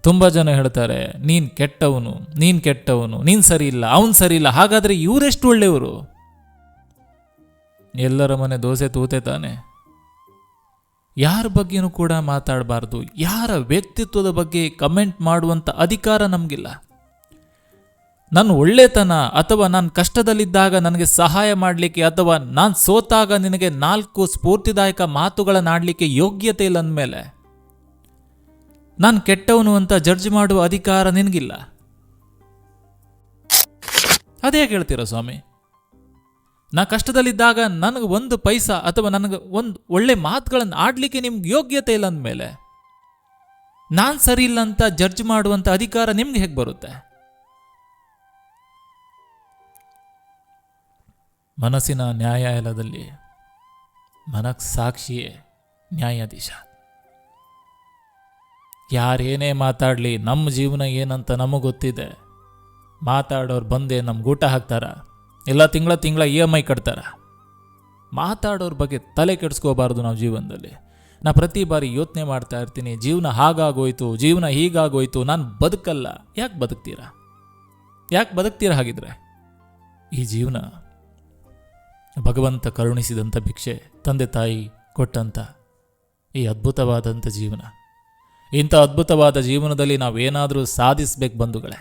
ತುಂಬ ಜನ ಹೇಳ್ತಾರೆ, ನೀನು ಕೆಟ್ಟವನು, ನೀನು ಕೆಟ್ಟವನು, ನೀನು ಸರಿ ಇಲ್ಲ, ಅವನು ಸರಿ ಇಲ್ಲ. ಹಾಗಾದರೆ ಇವರೆಷ್ಟು ಒಳ್ಳೆಯವರು? ಎಲ್ಲರ ಮನೆ ದೋಸೆ ತೂತೆ ತಾನೆ. ಯಾರ ಬಗ್ಗೆನೂ ಕೂಡ ಮಾತಾಡಬಾರ್ದು. ಯಾರ ವ್ಯಕ್ತಿತ್ವದ ಬಗ್ಗೆ ಕಮೆಂಟ್ ಮಾಡುವಂಥ ಅಧಿಕಾರ ನಮಗಿಲ್ಲ. ನನ್ನ ಒಳ್ಳೆತನ ಅಥವಾ ನಾನು ಕಷ್ಟದಲ್ಲಿದ್ದಾಗ ನನಗೆ ಸಹಾಯ ಮಾಡಲಿಕ್ಕೆ ಅಥವಾ ನಾನು ಸೋತಾಗ ನಿನಗೆ 4 ಸ್ಫೂರ್ತಿದಾಯಕ ಮಾತುಗಳನ್ನಾಡಲಿಕ್ಕೆ ಯೋಗ್ಯತೆ ಇಲ್ಲ ಅಂದಮೇಲೆ ನಾನು ಕೆಟ್ಟವನು ಅಂತ ಜಡ್ಜ್ ಮಾಡುವ ಅಧಿಕಾರ ನಿನಗಿಲ್ಲ. ಅದೇ ಹೇಳ್ತೀರ ಸ್ವಾಮಿ? ನಾ ಕಷ್ಟದಲ್ಲಿದ್ದಾಗ ನನಗೆ 1 ಪೈಸಾ ಅಥವಾ ನನಗೆ ಒಂದು ಒಳ್ಳೆ ಮಾತುಗಳನ್ನು ಆಡಲಿಕ್ಕೆ ನಿಮ್ಗೆ ಯೋಗ್ಯತೆ ಇಲ್ಲ ಅಂದಮೇಲೆ ನಾನು ಸರಿ ಇಲ್ಲ ಅಂತ ಜಡ್ಜ್ ಮಾಡುವಂಥ ಅಧಿಕಾರ ನಿಮ್ಗೆ ಹೇಗೆ ಬರುತ್ತೆ? ಮನಸ್ಸಿನ ನ್ಯಾಯಾಲಯದಲ್ಲಿ ಮನಸ್ಸಾಕ್ಷಿಯೇ ನ್ಯಾಯಾಧೀಶ. ಯಾರೇನೇ ಮಾತಾಡಲಿ, ನಮ್ಮ ಜೀವನ ಏನಂತ ನಮಗೆ ಗೊತ್ತಿದೆ. ಮಾತಾಡೋರು ಬಂದೇ ನಮ್ಗೆ ಊಟ ಹಾಕ್ತಾರ, ಇಲ್ಲ ತಿಂಗಳ EMI ಕಟ್ತಾರ. ಮಾತಾಡೋರ ಬಗ್ಗೆ ತಲೆ ಕೆಡಿಸ್ಕೋಬಾರ್ದು ನಾವು ಜೀವನದಲ್ಲಿ. ನಾ ಪ್ರತಿ ಬಾರಿ ಯೋಚನೆ ಮಾಡ್ತಾ ಇರ್ತೀನಿ, ಜೀವನ ಹಾಗಾಗೋಯ್ತು, ಜೀವನ ಹೀಗಾಗೋಯ್ತು, ನಾನು ಬದುಕಲ್ಲ. ಯಾಕೆ ಬದುಕ್ತೀರಾ ಹಾಗಿದ್ರೆ? ಈ ಜೀವನ ಭಗವಂತ ಕರುಣಿಸಿದಂಥ ಭಿಕ್ಷೆ, ತಂದೆ ತಾಯಿ ಕೊಟ್ಟಂಥ ಈ ಅದ್ಭುತವಾದಂಥ ಜೀವನ. ಇಂಥ ಅದ್ಭುತವಾದ ಜೀವನದಲ್ಲಿ ನಾವೇನಾದರೂ ಸಾಧಿಸಬೇಕು ಬಂಧುಗಳೇ.